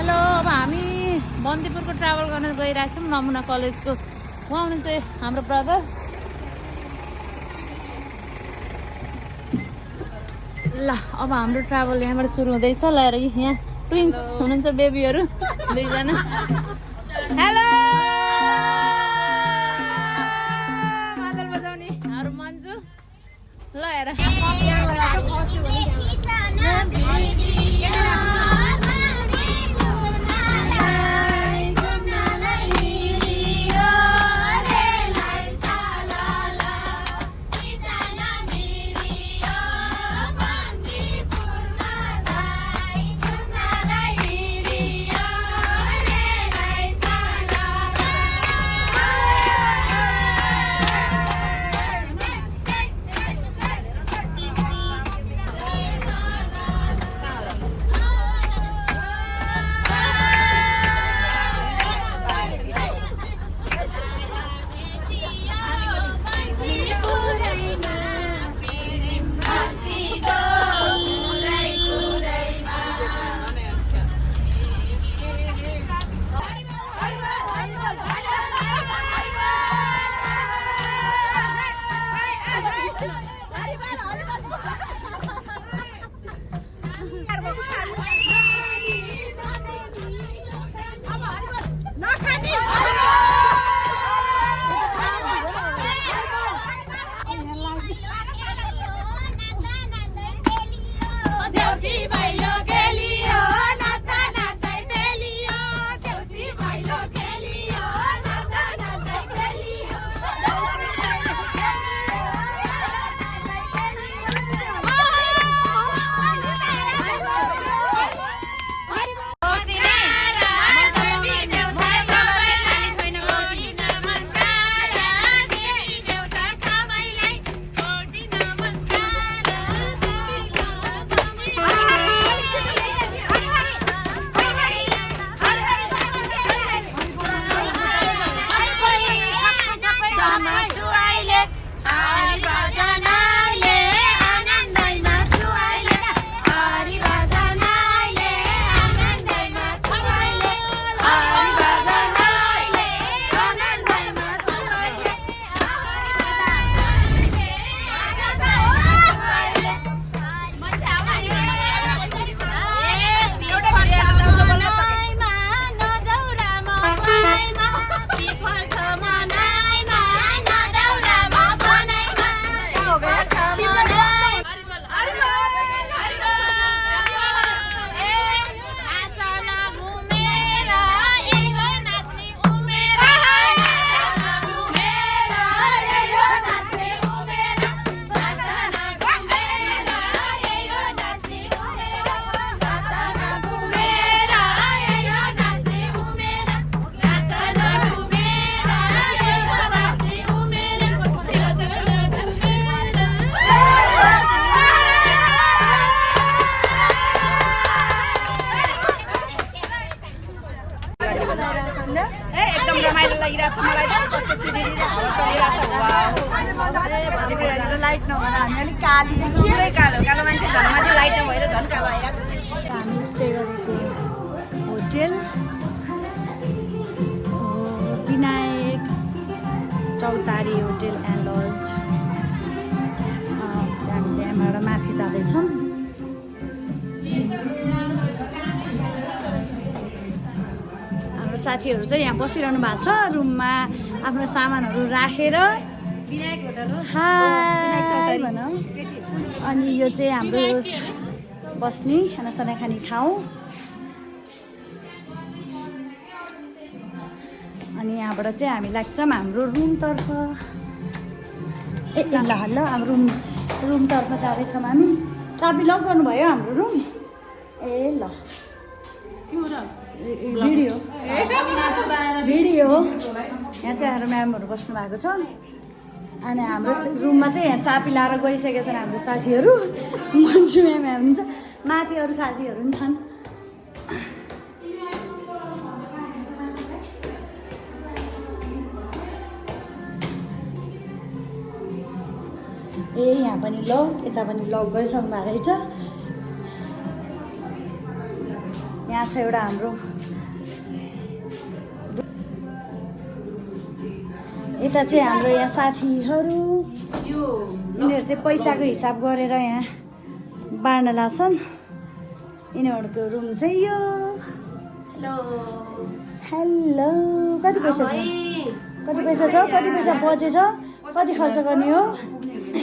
Hello, अब हामी बन्दीपुरको travel गर्न गइरहेछौँ नमुना कलेजको। उहाँ हुनुहुन्छ हाम्रो ब्रदर। ल अब हाम्रो ट्राभल यहाँबाट सुरु हुँदैछ। ल यहाँ ट्विन्स हुनुहुन्छ बेबीहरू दुईजना। हेलो मादल बजाउने हाम्रो मन्जु। ल हेर हामी स्टे गरेको होटेल विनायक चौतारी होटेल एन्ड लज। हामी चाहिँ यहाँबाट माथि जाँदैछौँ। हाम्रो साथीहरू चाहिँ यहाँ बसिरहनु भएको छ रुममा आफ्नो सामानहरू राखेर। हाय भनौँ। अनि यो चाहिँ हाम्रो बस्ने खानासाना खाने ठाउँ। अनि यहाँबाट चाहिँ हामी लाग्छौँ हाम्रो रुमतर्फ। ए ल ल अब रुमतर्फ जाँदैछौँ हामी। चाबी लक गर्नुभयो हाम्रो रुम। ए ल भिडियो यहाँ चाहिँ हाम्रो म्यामहरू बस्नु भएको छ। अनि हाम्रो रुममा चाहिँ यहाँ चाबी लाएर गइसकेका छन् हाम्रो साथीहरू। मन्जु म्याम हुनुहुन्छ, माथि अरू साथीहरू पनि छन्। ए यहाँ पनि लक, यता पनि लक गरिसक्नु भएको रहेछ। यहाँ छ एउटा हाम्रो यता चाहिँ हाम्रो यहाँ साथीहरू यिनीहरू चाहिँ पैसाको हिसाब गरेर यहाँ बाँड्न लाग्छन् यिनीहरूको रुम चाहिँ यो हेलो कति पैसा छ कति पैसा बजेछ कति खर्च गर्ने हो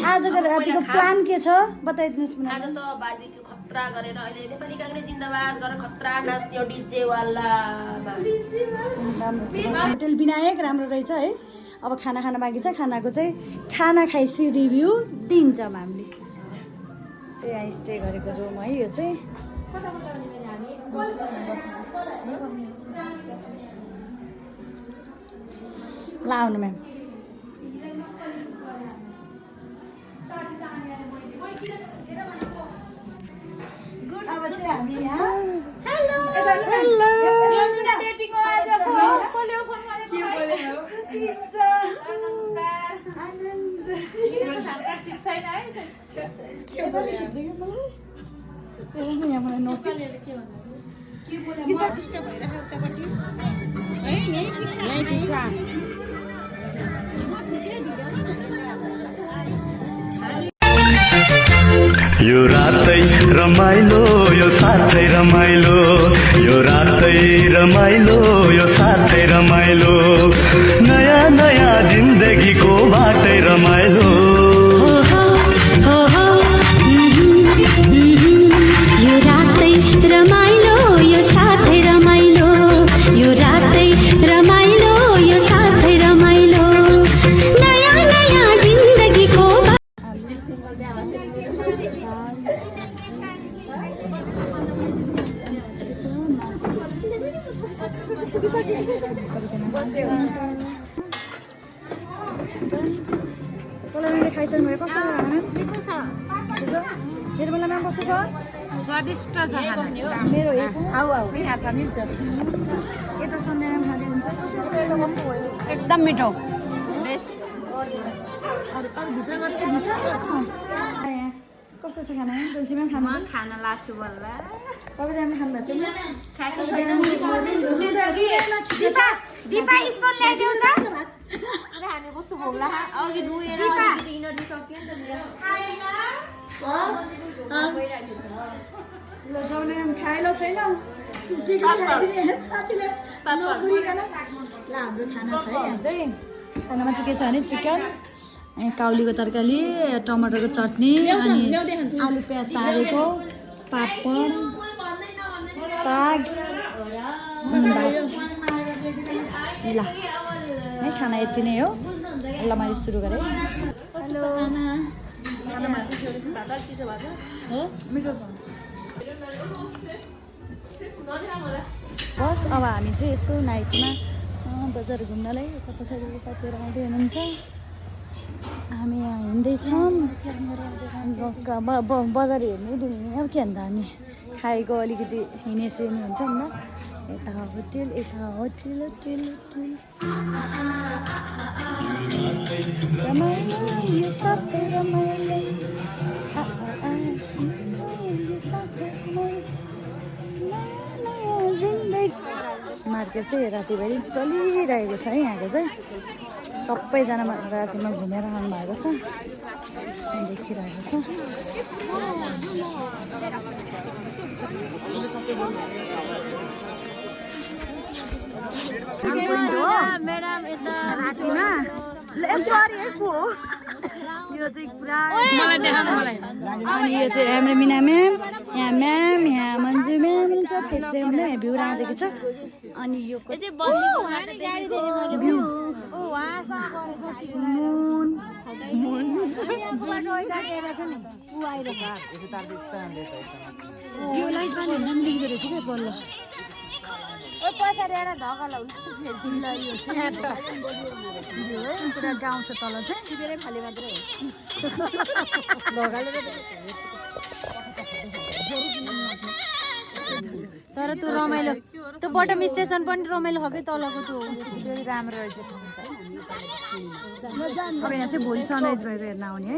आजको रातिको प्लान के छ बताइदिनुहोस् न आज त बार्बिक्यू खतरा गरेर अहिले नेपाली काङ्ग्रेस जिन्दाबाद गरेर खतरा नाच्ने डिजे वाला होटेल विनायक राम्रो रहेछ है अब खाना खान बाँकी छ खानाको चाहिँ खाना खाइसी रिभ्यू दिन्छौँ हामीले यहाँ स्टे गरेको रुम है यो चाहिँ ल आउनु म्याम अब चाहिँ हामी यहाँ यो रातै रमाइलो यो साथै रमाइलो यो रातै रमाइलो यो साथै रमाइलो नयाँ नयाँ जिन्दगीको बाटै रमाइलो यो रातै रमाइलो यो साथै रमाइलो यो रातै रमाइलो यो साथै रमाइलो नयाँ नयाँ जिन्दगीको तँलाई खाइसक्नु भयो कस्तो खाना म्याम मेरो बेला म्याम कस्तो छ स्वादिष्ट छ खाना मेरो आऊ यहाँ छ मिल्छ यता सन्ध्या म्याम खाँदै हुन्छ एकदम मिठो बेस्ट भित्र गर्दै भित्र कस्तो छ खाना म्याम तुलसी म्याम खानु खाना लाग्छु बल्ला तपाईँ हामीले खानु भएको छ दिपा स्पुन ल्याइदेऊ त खाने कस्तो भोग्ला अघि नुहेर इनर्जी सक्यो नि त मेरो खाएलो छैन के खाइदिने साथीले नबुझिकन ल हाम्रो खाना छ है यहाँ चाहिँ खानामा चाहिँ के छ भने चिकन काउलीको तरकारी टमाटरको चटनी अनि आलु प्याज सारेको पापड साग ल है खाना यति नै हो ल मैले सुरु गरेँ हेलो बस अब हामी चाहिँ यसो नाइटमा बजार घुम्नलाई यता पछाडि साथीहरू आउँदै हुनुहुन्छ हामी यहाँ हिँड्दैछौँ बजार हेर्नु डुल्ने अब के अन्त हामी खाएको अलिकति हिँडेसिने हुन्छ नि त यता होटेल रमाइलो यो साथै रमाइलो मार्केट चाहिँ रातिभरि चलिरहेको छ है यहाँको चाहिँ सबैजना रातिमा घुमेर आउनु भएको छ देखिरहेको छ रातिमा यो चाहिँ पुरा अनि यो चाहिँ हाम्रो मिना म्याम यहाँ मन्जु म्याम सब फेस्दै भ्यू राखेको छ अनि यो पुरा गाउँ छ तल चाहिँ धेरै खाली मात्रै तर त्यो रमाइलो त्यो बटम स्टेसन पनि रमाइलो हो कि तलको त्यो राम्रो रहेछ अब यहाँ चाहिँ भोलि सनराइज भएर हेर्न आउने है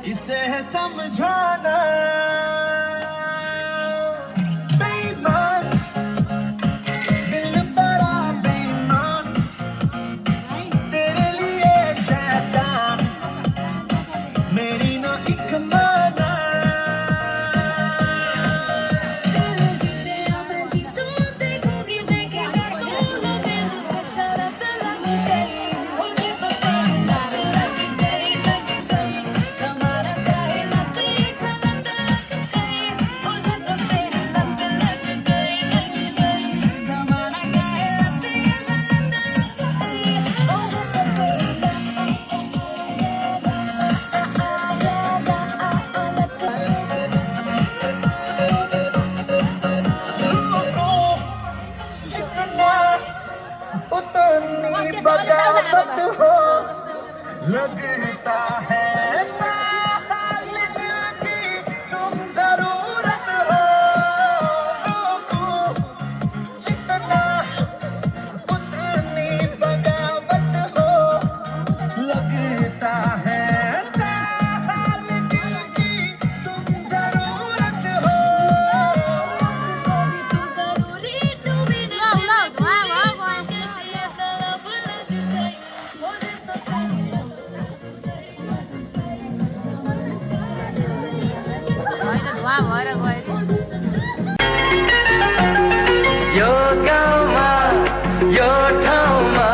इसे है समझाना बेईमान, दिल बड़ा बेईमान, तेरे लिए शैतान मेरी ना एक माना। उतनी बगावत हो लगता है साल की तुम जरूरत हो, जितना उतनी बगावत हो लगता है साल की तुम जरूरत हो। यो गाउँमा यो ठाउँमा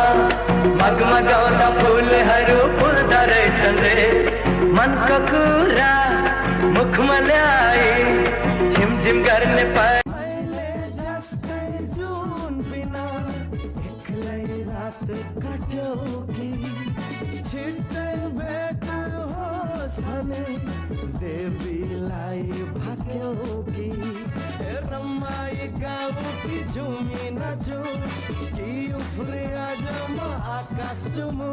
मगमगाउँदा फुलहरू फुल्दा रहेछन् रे, मनको कुरा मुखमा ल्याए झिमझिम गर्ने पाए जस्तै जुन बिना एक्लै रात काट्यो कि छिट्टै भेट होस् भने देवीलाई भाग्यो कि रमाई गाउँ कि झुमी नाचो कि उफ्रे आज म आकाश चुमु।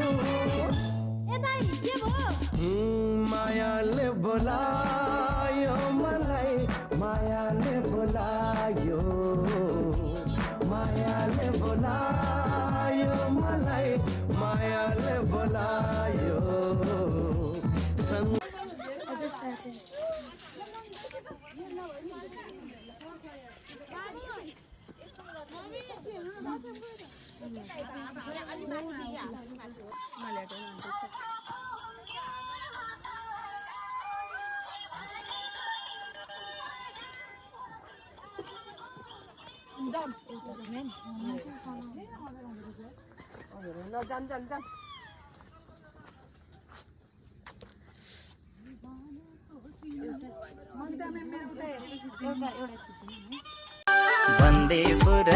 मायाले बोलायो मलाई मायाले बोलायो मलाई मायाले बोलायो बन्दीपुर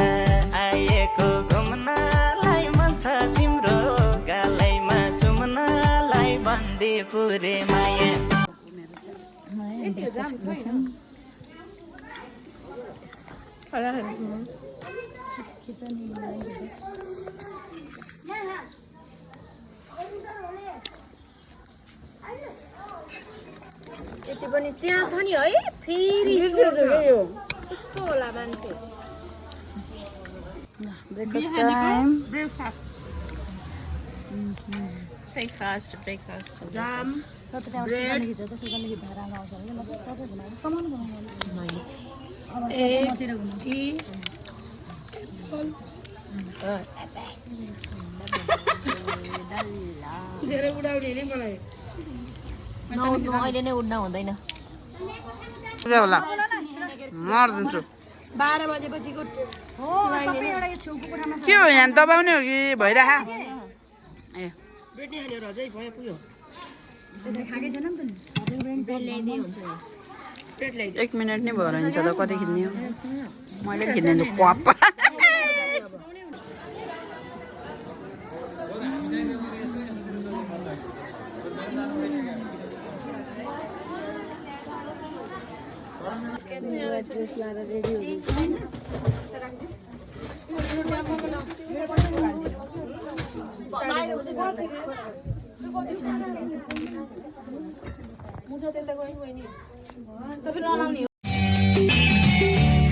आएको घुम्नलाई मन छ तिम्रो गालैमा चुम्नलाई बन्दीपुरे माया यति पनि त्यहाँ छ नि है फेरि कस्तो होला मान्छे ब्रेकफास्ट टाइम ब्रेकफास्ट जाम धेरै उडाउने नै मलाई अहिले नै उड्न हुँदैन होला मर्दिन्छु 12 बजेपछिको के हो यहाँ दबाउने हो कि भइरह ए एक मिनट नै भयो रहन्छ त कति खिच्ने हो मैले खिच्ने क्वाप ड्रेस लाएर रेडी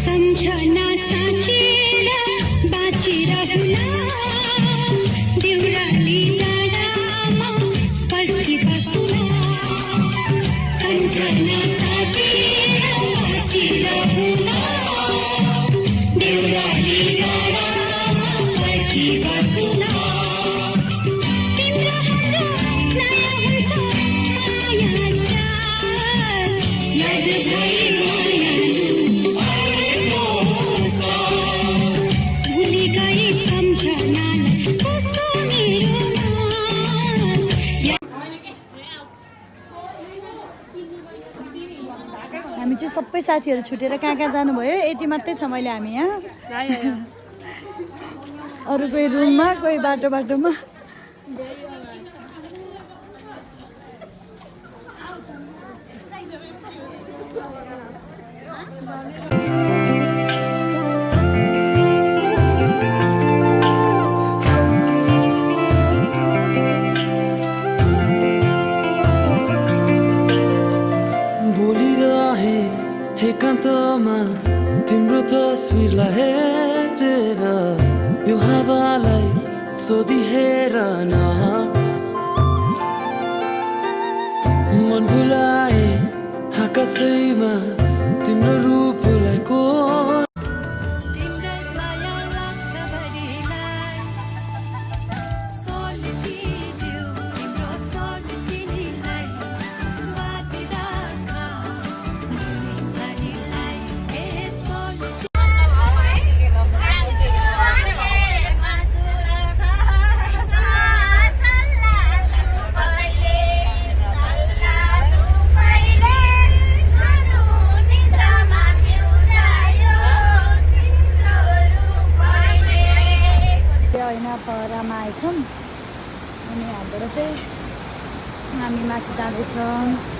सम्झना साँचेर बाँचिरहला देउराली डाँडामा पर्खिबस्ला सम्झना साँचेर बाँचिरहला देउराली डाँडामा पर्खिबस्ला तिम्रो हाम्रो नयाँ हुन्छ माया याद भई हामी चाहिँ सबै साथीहरू छुटेर कहाँ कहाँ जानुभयो यति मात्रै छ मैले हामी यहाँ अरू कोही रुममा कोही बाटोमा एकान्तमा तिम्रो तस्बिरलाई हेरेर यो हावालाई सोधिहेर न मन भुलाए आकाशैमा तिम्रो रूपलाई को पहरामा आएछौँ अनि हातबाट चाहिँ हामी माथि जाँदैछौँ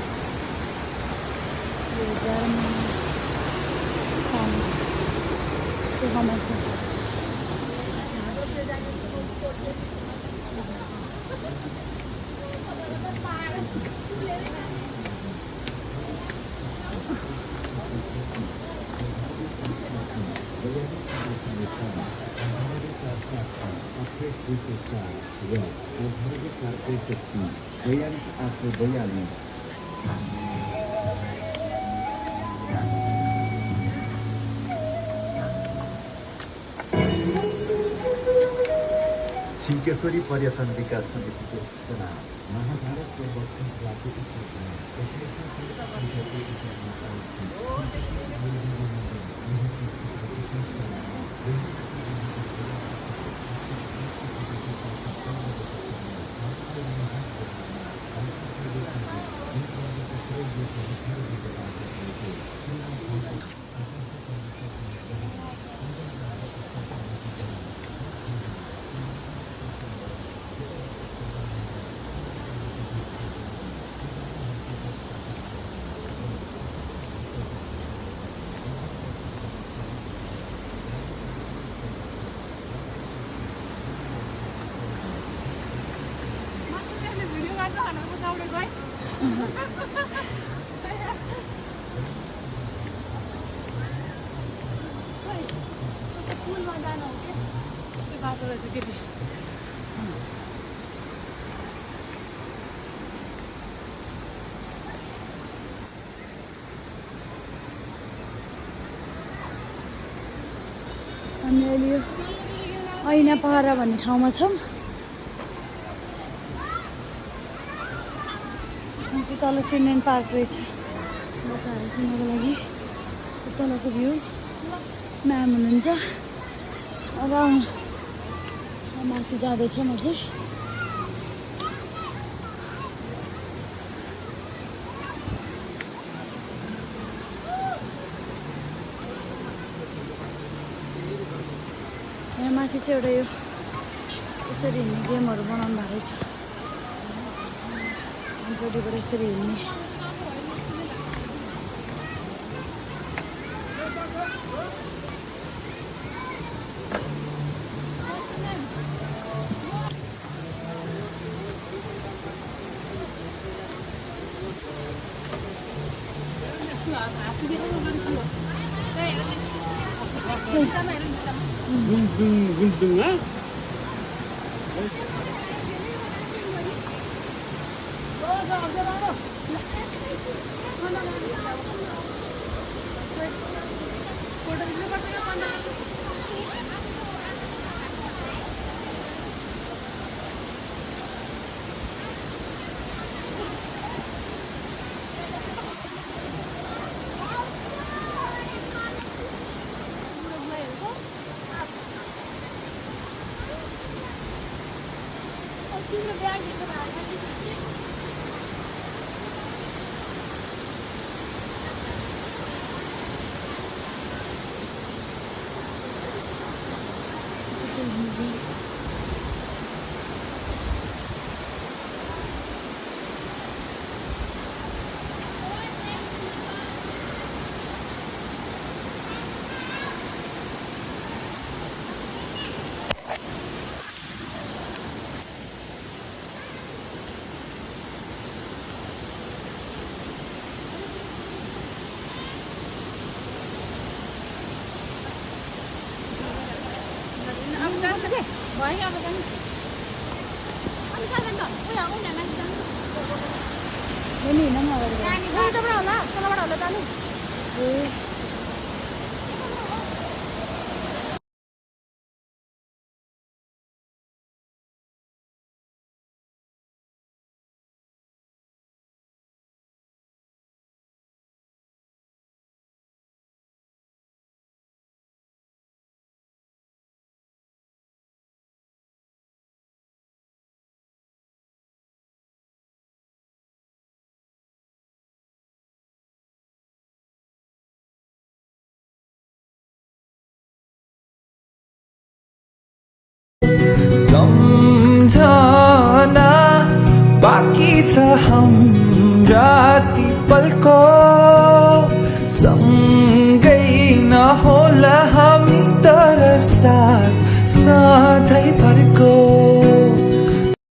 छिम्केश्वरी पर्यटन विकास समितिको सूचना महाभारतको दक्षिण राज्यको हामी अहिले यो ऐना पहरा भन्ने ठाउँमा छौँ। तल चिल्ड्रेन पार्क रहेछ बच्चाहरू किन्नको लागि। तलको भ्यू म्याम हुनुहुन्छ। अब माथि जाँदैछ म चाहिँ। यहाँ माथि चाहिँ एउटा यो यसरी हिँड्ने गेमहरू बनाउनु भएको रहेछ। पट्टिबाट यसरी हिँड्ने। सम्झना बाँकी छ हाम्रा